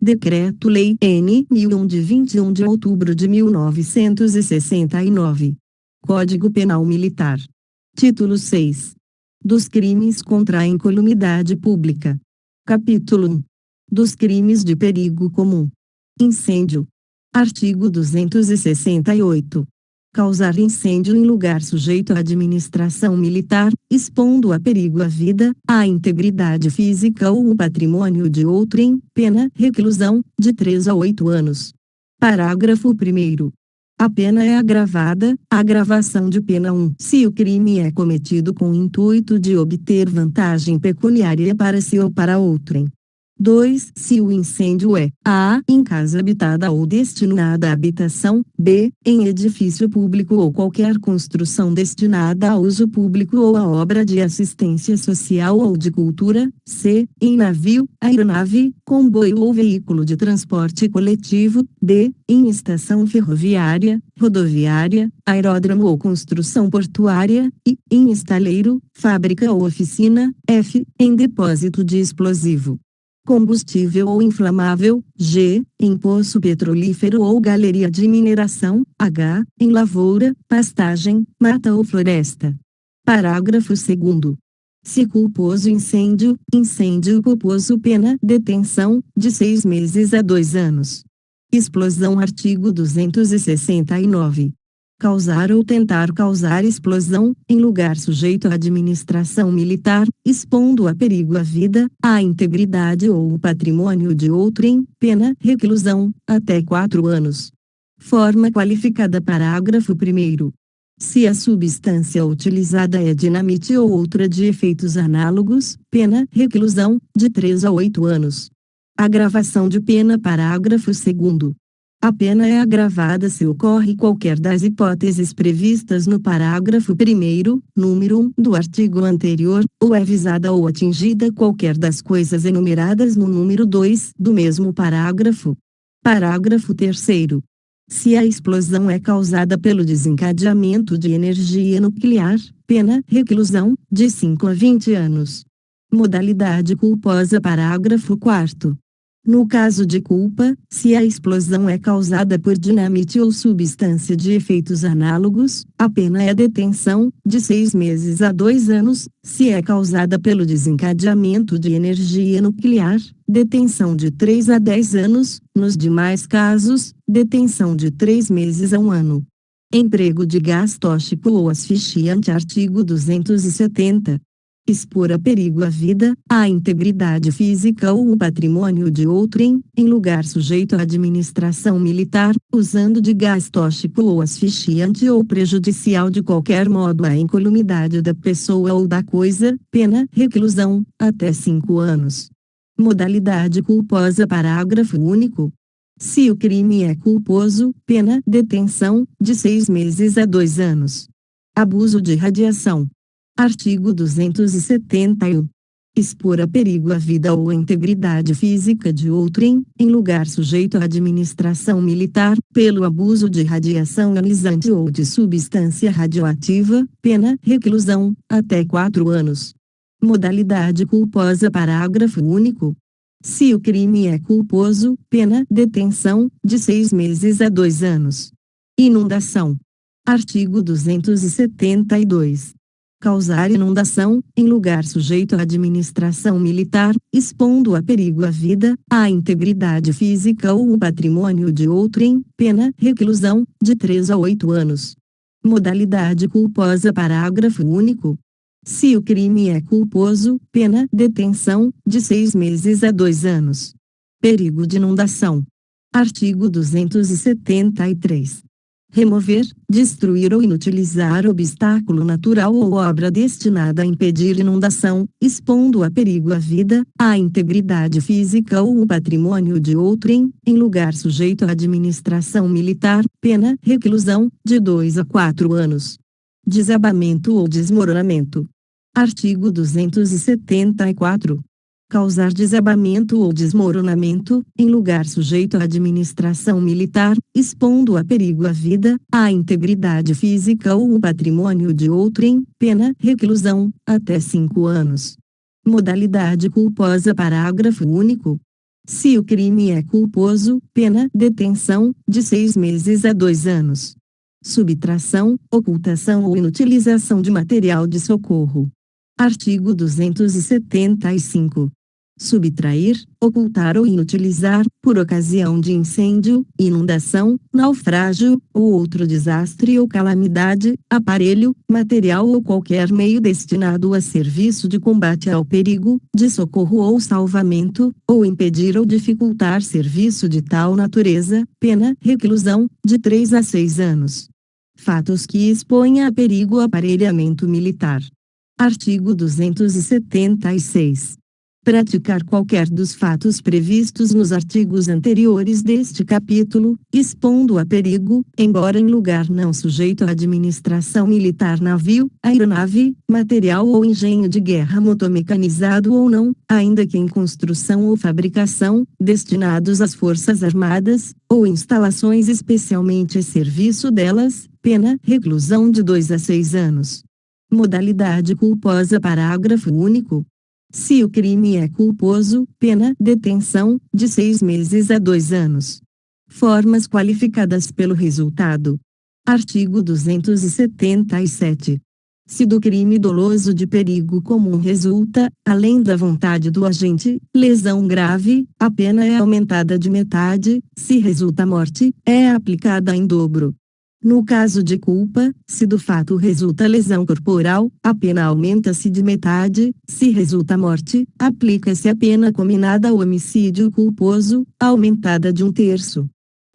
Decreto-Lei N. 1001 de 21 de outubro de 1969. Código Penal Militar. Título 6. Dos crimes contra a incolumidade pública. Capítulo 1. Dos crimes de perigo comum. Incêndio. Artigo 268. Causar incêndio em lugar sujeito à administração militar, expondo a perigo a vida, a integridade física ou o patrimônio de outrem, pena reclusão, de 3 a 8 anos. Parágrafo 1º. A pena é agravada, agravação de pena 1, se o crime é cometido com o intuito de obter vantagem pecuniária para si ou para outrem. 2. Se o incêndio é a. Em casa habitada ou destinada à habitação, b. Em edifício público ou qualquer construção destinada a uso público ou a obra de assistência social ou de cultura, c. Em navio, aeronave, comboio ou veículo de transporte coletivo, d. Em estação ferroviária, rodoviária, aeródromo ou construção portuária, e. Em estaleiro, fábrica ou oficina, f. Em depósito de explosivo, combustível ou inflamável, g. Em poço petrolífero ou galeria de mineração, h. Em lavoura, pastagem, mata ou floresta. Parágrafo 2º. Se culposo incêndio culposo pena detenção, de 6 meses a 2 anos. Explosão. Artigo 269. Causar ou tentar causar explosão, em lugar sujeito à administração militar, expondo a perigo a vida, a integridade ou o patrimônio de outrem, pena reclusão, até 4 anos. Forma qualificada. Parágrafo 1º. Se a substância utilizada é dinamite ou outra de efeitos análogos, pena reclusão, de 3 a 8 anos. Agravação de pena. Parágrafo 2º. A pena é agravada se ocorre qualquer das hipóteses previstas no parágrafo 1º, número 1, do artigo anterior, ou é visada ou atingida qualquer das coisas enumeradas no número 2 do mesmo parágrafo. Parágrafo 3º. Se a explosão é causada pelo desencadeamento de energia nuclear, pena reclusão, de 5 a 20 anos. Modalidade culposa. Parágrafo 4º. No caso de culpa, se a explosão é causada por dinamite ou substância de efeitos análogos, a pena é detenção, de 6 meses a 2 anos, se é causada pelo desencadeamento de energia nuclear, detenção de 3 a 10 anos, nos demais casos, detenção de 3 meses a 1 ano. Emprego de gás tóxico ou asfixiante. Artigo 270. Expor a perigo a vida, a integridade física ou o patrimônio de outrem, em lugar sujeito à administração militar, usando de gás tóxico ou asfixiante ou prejudicial de qualquer modo à incolumidade da pessoa ou da coisa, pena reclusão, até 5 anos. Modalidade culposa. Parágrafo único. Se o crime é culposo, pena detenção, de 6 meses a 2 anos. Abuso de radiação. Artigo 271. Expor a perigo a vida ou a integridade física de outrem, em lugar sujeito à administração militar, pelo abuso de radiação ionizante ou de substância radioativa, pena reclusão, até 4 anos. Modalidade culposa. Parágrafo único. Se o crime é culposo, pena detenção, de 6 meses a 2 anos. Inundação. Artigo 272. Causar inundação, em lugar sujeito à administração militar, expondo a perigo a vida, a integridade física ou o patrimônio de outrem, pena reclusão, de 3 a 8 anos. Modalidade culposa. Parágrafo único. Se o crime é culposo, pena detenção, de 6 meses a 2 anos. Perigo de inundação. Artigo 273. Remover, destruir ou inutilizar obstáculo natural ou obra destinada a impedir inundação, expondo a perigo a vida, a integridade física ou o patrimônio de outrem, em lugar sujeito à administração militar, pena reclusão, de 2 a 4 anos. Desabamento ou desmoronamento. Artigo 274. Causar desabamento ou desmoronamento, em lugar sujeito à administração militar, expondo a perigo a vida, a integridade física ou o patrimônio de outrem, pena reclusão, até 5 anos. Modalidade culposa. Parágrafo único. Se o crime é culposo, pena detenção de 6 meses a 2 anos. Subtração, ocultação ou inutilização de material de socorro. Artigo 275. Subtrair, ocultar ou inutilizar, por ocasião de incêndio, inundação, naufrágio, ou outro desastre ou calamidade, aparelho, material ou qualquer meio destinado a serviço de combate ao perigo, de socorro ou salvamento, ou impedir ou dificultar serviço de tal natureza, pena, reclusão, de 3 a 6 anos. Fatos que exponha a perigo o aparelhamento militar. Artigo 276. Praticar qualquer dos fatos previstos nos artigos anteriores deste capítulo, expondo a perigo, embora em lugar não sujeito à administração militar navio, aeronave, material ou engenho de guerra motomecanizado ou não, ainda que em construção ou fabricação, destinados às Forças Armadas, ou instalações especialmente a serviço delas, pena, reclusão de 2 a 6 anos. Modalidade culposa. Parágrafo único. Se o crime é culposo, pena detenção de 6 meses a 2 anos. Formas qualificadas pelo resultado. Artigo 277. Se do crime doloso de perigo comum resulta, além da vontade do agente, lesão grave, a pena é aumentada de metade; se resulta morte, é aplicada em dobro. No caso de culpa, se do fato resulta lesão corporal, a pena aumenta-se de metade; se resulta morte, aplica-se a pena cominada ao homicídio culposo, aumentada de 1/3.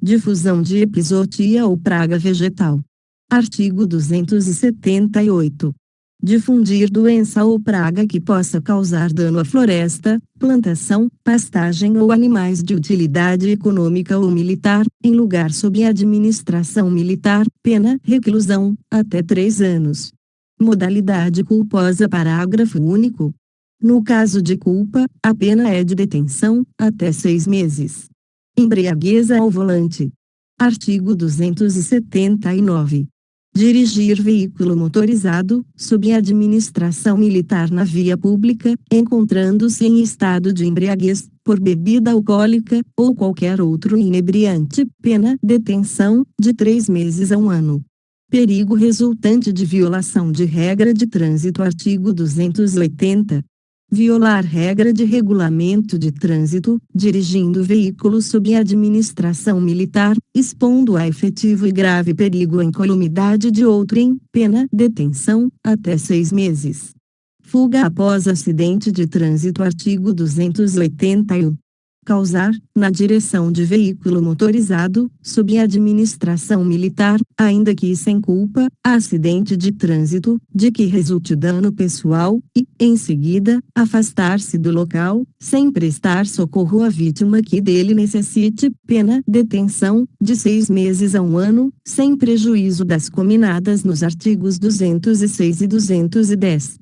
Difusão de epizootia ou praga vegetal. Artigo 278. Difundir doença ou praga que possa causar dano à floresta, plantação, pastagem ou animais de utilidade econômica ou militar, em lugar sob administração militar, pena, reclusão, até 3 anos. Modalidade culposa. Parágrafo único. No caso de culpa, a pena é de detenção, até 6 meses. Embriaguez ao volante. Artigo 279. Dirigir veículo motorizado, sob administração militar na via pública, encontrando-se em estado de embriaguez, por bebida alcoólica, ou qualquer outro inebriante, pena detenção, de 3 meses a 1 ano. Perigo resultante de violação de regra de trânsito. Artigo 280. Violar regra de regulamento de trânsito, dirigindo veículo sob administração militar, expondo a efetivo e grave perigo à incolumidade de outrem, pena detenção, até 6 meses. Fuga após acidente de trânsito. Artigo 281. Causar, na direção de veículo motorizado, sob administração militar, ainda que sem culpa, acidente de trânsito, de que resulte dano pessoal, e, em seguida, afastar-se do local, sem prestar socorro à vítima que dele necessite, pena detenção, de 6 meses a 1 ano, sem prejuízo das cominadas nos artigos 206 e 210.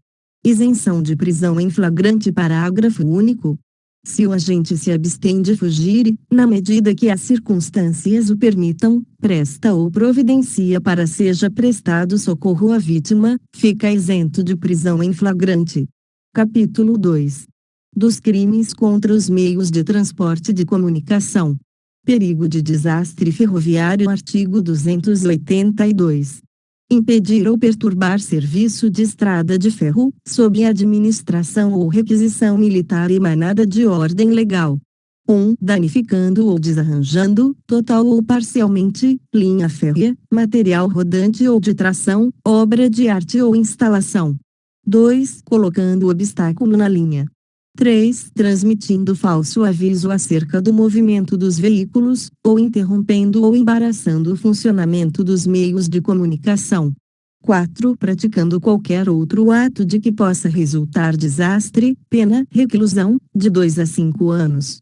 Isenção de prisão em flagrante. Parágrafo único. Se o agente se abstém de fugir e, na medida que as circunstâncias o permitam, presta ou providencia para seja prestado socorro à vítima, fica isento de prisão em flagrante. Capítulo 2. Dos crimes contra os meios de transporte de comunicação. Perigo de desastre ferroviário. Artigo 282. Impedir ou perturbar serviço de estrada de ferro, sob administração ou requisição militar emanada de ordem legal. 1. Danificando ou desarranjando, total ou parcialmente, linha férrea, material rodante ou de tração, obra de arte ou instalação. 2. Colocando obstáculo na linha. 3. Transmitindo falso aviso acerca do movimento dos veículos, ou interrompendo ou embaraçando o funcionamento dos meios de comunicação. 4. Praticando qualquer outro ato de que possa resultar desastre, pena, reclusão, de 2 a 5 anos.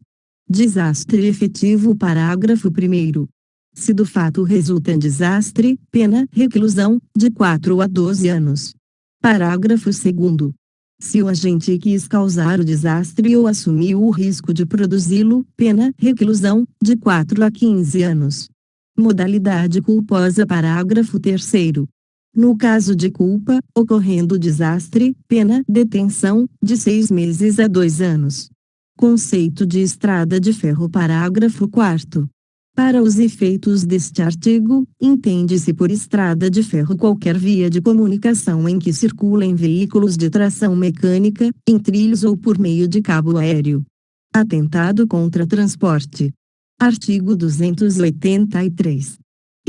Desastre efetivo. Parágrafo 1º. Se do fato resulta desastre, pena, reclusão, de 4 a 12 anos. Parágrafo 2º. Se o agente quis causar o desastre ou assumiu o risco de produzi-lo, pena, reclusão, de 4 a 15 anos. Modalidade culposa. Parágrafo 3º. No caso de culpa, ocorrendo o desastre, pena, detenção, de 6 meses a 2 anos. Conceito de estrada de ferro. Parágrafo 4º. Para os efeitos deste artigo, entende-se por estrada de ferro qualquer via de comunicação em que circulem veículos de tração mecânica, em trilhos ou por meio de cabo aéreo. Atentado contra transporte. Artigo 283.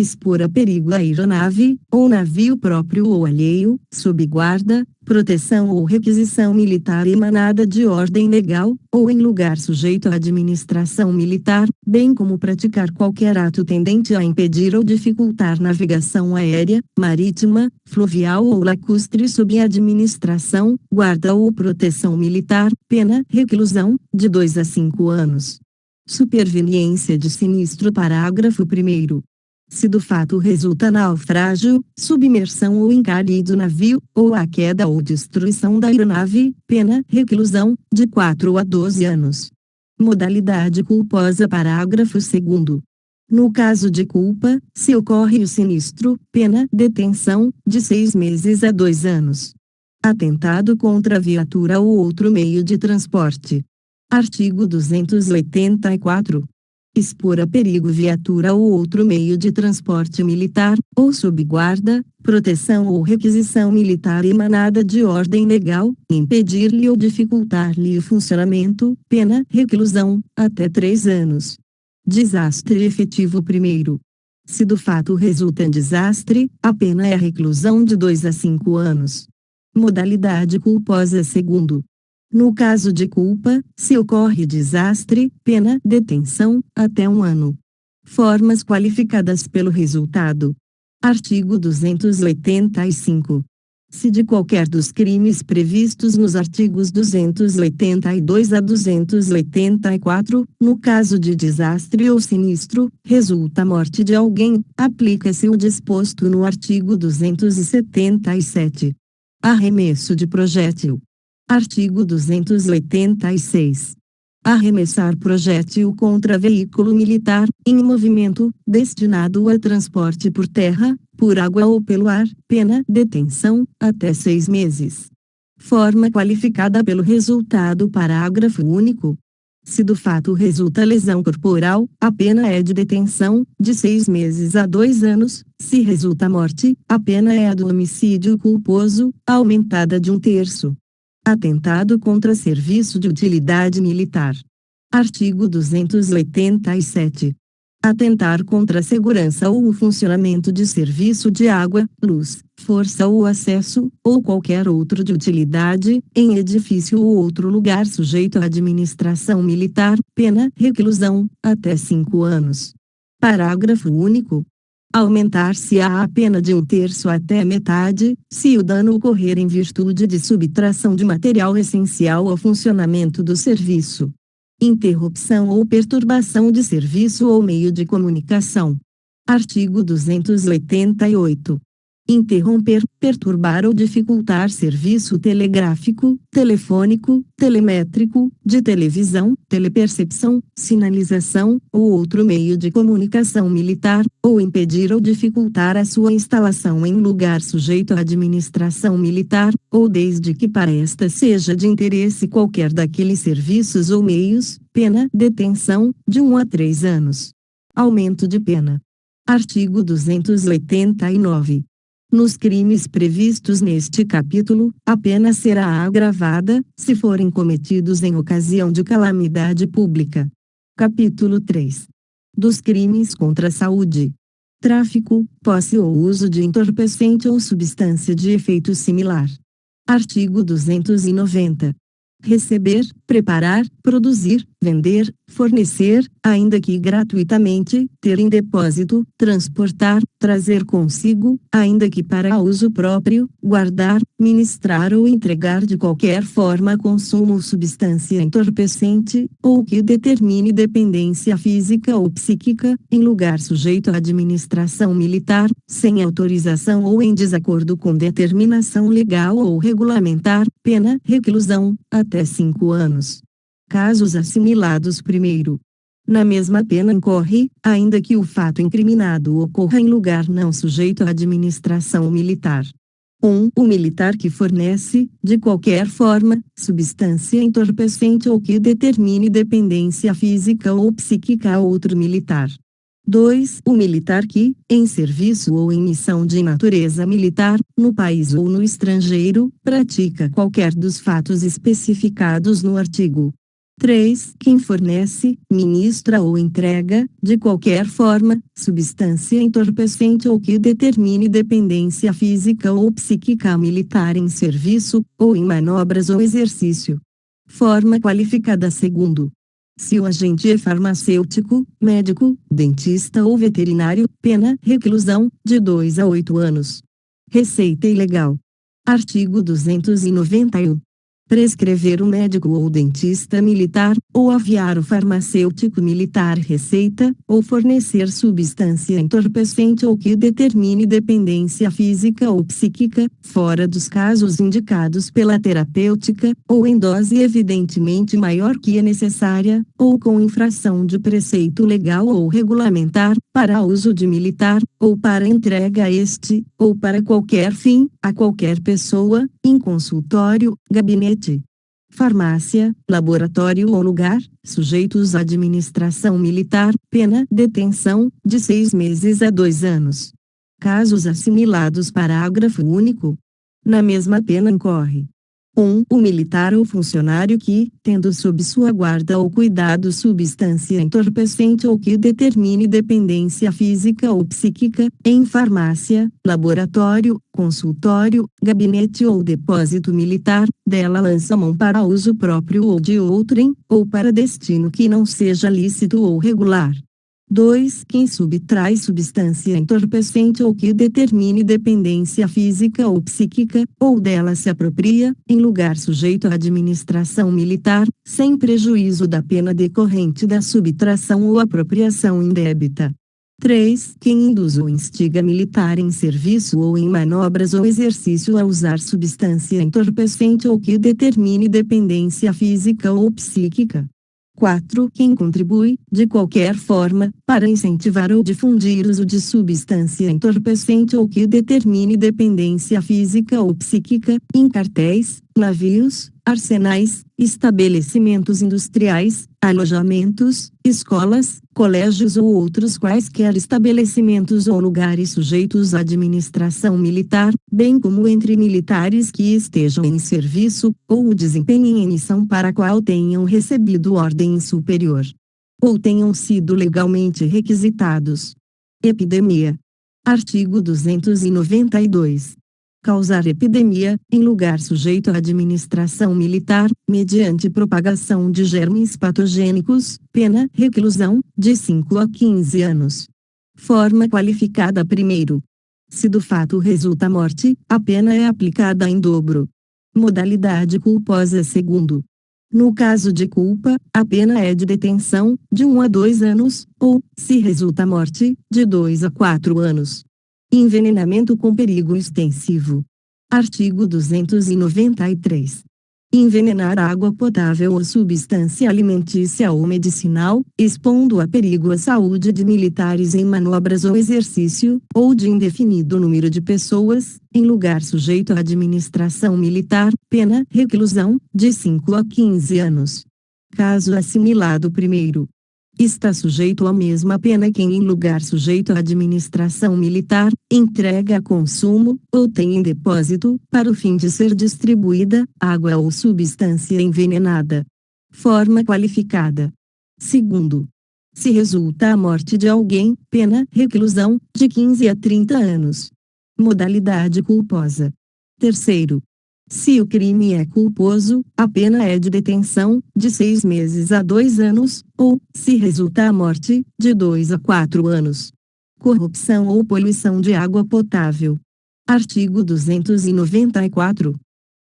Expor a perigo a aeronave, ou navio próprio ou alheio, sob guarda, proteção ou requisição militar emanada de ordem legal, ou em lugar sujeito à administração militar, bem como praticar qualquer ato tendente a impedir ou dificultar navegação aérea, marítima, fluvial ou lacustre sob administração, guarda ou proteção militar, pena, reclusão, de 2 a 5 anos. Superveniência de sinistro. Parágrafo 1º. Se do fato resulta naufrágio, submersão ou encalhe do navio, ou a queda ou destruição da aeronave, pena, reclusão, de 4 a 12 anos. Modalidade culposa. Parágrafo 2º. No caso de culpa, se ocorre o sinistro, pena, detenção, de 6 meses a 2 anos. Atentado contra viatura ou outro meio de transporte. Artigo 284. Expor a perigo viatura ou outro meio de transporte militar, ou sob guarda, proteção ou requisição militar emanada de ordem legal, impedir-lhe ou dificultar-lhe o funcionamento, pena, reclusão, até 3 anos. Desastre efetivo. Primeiro. Se do fato resulta desastre, a pena é a reclusão de 2 a 5 anos. Modalidade culposa. Segundo. No caso de culpa, se ocorre desastre, pena, detenção, até 1 ano. Formas qualificadas pelo resultado. Artigo 285. Se de qualquer dos crimes previstos nos artigos 282 a 284, no caso de desastre ou sinistro, resulta a morte de alguém, aplica-se o disposto no artigo 277. Arremesso de projétil. Artigo 286. Arremessar projétil contra veículo militar, em movimento, destinado a transporte por terra, por água ou pelo ar, pena, detenção, até 6 meses. Forma qualificada pelo resultado. Parágrafo único. Se do fato resulta lesão corporal, a pena é de detenção, de 6 meses a 2 anos, se resulta morte, a pena é a do homicídio culposo, aumentada de 1/3. Atentado contra serviço de utilidade militar. Artigo 287. Atentar contra a segurança ou o funcionamento de serviço de água, luz, força ou acesso, ou qualquer outro de utilidade, em edifício ou outro lugar sujeito à administração militar, pena, reclusão, até 5 anos. Parágrafo único. Aumentar-se-á a pena de 1/3 até metade, se o dano ocorrer em virtude de subtração de material essencial ao funcionamento do serviço. Interrupção ou perturbação de serviço ou meio de comunicação. Artigo 288. Interromper, perturbar ou dificultar serviço telegráfico, telefônico, telemétrico, de televisão, telepercepção, sinalização, ou outro meio de comunicação militar, ou impedir ou dificultar a sua instalação em lugar sujeito à administração militar, ou desde que para esta seja de interesse qualquer daqueles serviços ou meios, pena, detenção, de 1 a 3 anos. Aumento de pena. Artigo 289. Nos crimes previstos neste capítulo, a pena será agravada, se forem cometidos em ocasião de calamidade pública. Capítulo 3. Dos crimes contra a saúde. Tráfico, posse ou uso de entorpecente ou substância de efeito similar. Artigo 290. Receber, preparar, produzir, vender, fornecer, ainda que gratuitamente, ter em depósito, transportar, trazer consigo, ainda que para uso próprio, guardar, ministrar ou entregar de qualquer forma consumo ou substância entorpecente, ou que determine dependência física ou psíquica, em lugar sujeito à administração militar, sem autorização ou em desacordo com determinação legal ou regulamentar, pena, reclusão, até 5 anos. Casos assimilados. Primeiro. Na mesma pena incorre, ainda que o fato incriminado ocorra em lugar não sujeito à administração militar. O militar que fornece, de qualquer forma, substância entorpecente ou que determine dependência física ou psíquica a outro militar. 2. O militar que, em serviço ou em missão de natureza militar, no país ou no estrangeiro, pratica qualquer dos fatos especificados no artigo 3. Quem fornece, ministra ou entrega, de qualquer forma, substância entorpecente ou que determine dependência física ou psíquica a militar em serviço, ou em manobras ou exercício. Forma qualificada segundo. Se o agente é farmacêutico, médico, dentista ou veterinário, pena reclusão, de 2 a 8 anos. Receita ilegal. Artigo 291. Prescrever o médico ou dentista militar, ou aviar o farmacêutico militar receita, ou fornecer substância entorpecente ou que determine dependência física ou psíquica, fora dos casos indicados pela terapêutica, ou em dose evidentemente maior que é necessária, ou com infração de preceito legal ou regulamentar, para uso de militar, ou para entrega a este, ou para qualquer fim, a qualquer pessoa, em consultório, gabinete, farmácia, laboratório ou lugar, sujeitos à administração militar, pena detenção, de 6 meses a 2 anos. Casos assimilados parágrafo único. Na mesma pena incorre. O militar ou funcionário que, tendo sob sua guarda ou cuidado substância entorpecente ou que determine dependência física ou psíquica, em farmácia, laboratório, consultório, gabinete ou depósito militar, dela lança mão para uso próprio ou de outrem, ou para destino que não seja lícito ou regular. 2. Quem subtrai substância entorpecente ou que determine dependência física ou psíquica, ou dela se apropria, em lugar sujeito à administração militar, sem prejuízo da pena decorrente da subtração ou apropriação indébita. 3. Quem induz ou instiga militar em serviço ou em manobras ou exercício a usar substância entorpecente ou que determine dependência física ou psíquica. 4. Quem contribui, de qualquer forma, para incentivar ou difundir o uso de substância entorpecente ou que determine dependência física ou psíquica, em cartéis, navios, arsenais, estabelecimentos industriais, alojamentos, escolas, colégios ou outros quaisquer estabelecimentos ou lugares sujeitos à administração militar, bem como entre militares que estejam em serviço, ou o desempenhem em missão para a qual tenham recebido ordem superior, ou tenham sido legalmente requisitados. Epidemia. Artigo 292. Causar epidemia, em lugar sujeito à administração militar, mediante propagação de germes patogênicos, pena reclusão, de 5 a 15 anos. Forma qualificada primeiro. Se do fato resulta morte, a pena é aplicada em dobro. Modalidade culposa segundo. No caso de culpa, a pena é de detenção, de 1 a 2 anos, ou, se resulta morte, de 2 a 4 anos. Envenenamento com perigo extensivo. Artigo 293. Envenenar água potável ou substância alimentícia ou medicinal, expondo a perigo a saúde de militares em manobras ou exercício, ou de indefinido número de pessoas, em lugar sujeito à administração militar, pena reclusão, de 5 a 15 anos. Caso assimilado primeiro. Está sujeito à mesma pena quem em lugar sujeito à administração militar, entrega a consumo, ou tem em depósito, para o fim de ser distribuída, água ou substância envenenada. Forma qualificada. Segundo. Se resulta a morte de alguém, pena reclusão, de 15 a 30 anos. Modalidade culposa. Terceiro. Se o crime é culposo, a pena é de detenção, de 6 meses a 2 anos, ou, se resulta a morte, de 2 a 4 anos. Corrupção ou poluição de água potável. Artigo 294.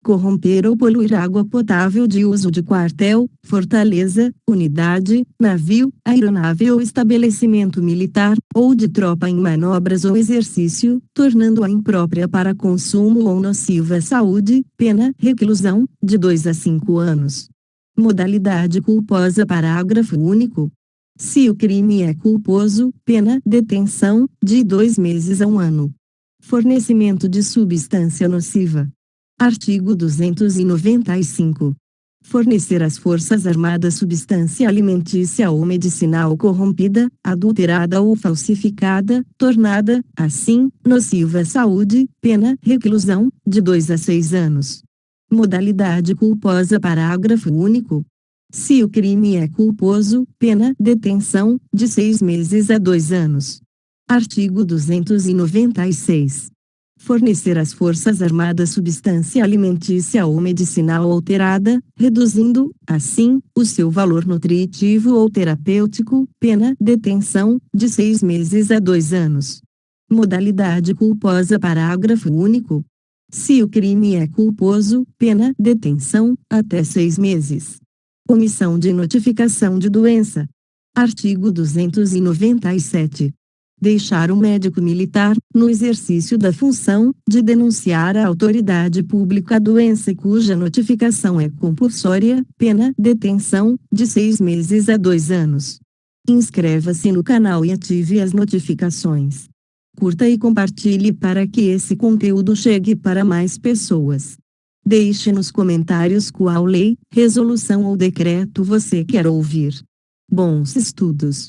Corromper ou poluir água potável de uso de quartel, fortaleza, unidade, navio, aeronave ou estabelecimento militar, ou de tropa em manobras ou exercício, tornando-a imprópria para consumo ou nociva à saúde, pena reclusão, de 2 a 5 anos. Modalidade culposa parágrafo único. Se o crime é culposo, pena detenção, de 2 meses a 1 ano. Fornecimento de substância nociva. Artigo 295. Fornecer às Forças Armadas substância alimentícia ou medicinal corrompida, adulterada ou falsificada, tornada, assim, nociva à saúde, pena reclusão, de 2 a 6 anos. Modalidade culposa. Parágrafo único. Se o crime é culposo, pena detenção, de 6 meses a 2 anos. Artigo 296. Fornecer às Forças Armadas substância alimentícia ou medicinal alterada, reduzindo, assim, o seu valor nutritivo ou terapêutico, pena detenção, de 6 meses a 2 anos. Modalidade culposa. Parágrafo único. Se o crime é culposo, pena detenção, até 6 meses. Omissão de notificação de doença. Artigo 297. Deixar o médico militar, no exercício da função, de denunciar à autoridade pública a doença cuja notificação é compulsória, pena detenção, de 6 meses a 2 anos. Inscreva-se no canal e ative as notificações. Curta e compartilhe para que esse conteúdo chegue para mais pessoas. Deixe nos comentários qual lei, resolução ou decreto você quer ouvir. Bons estudos!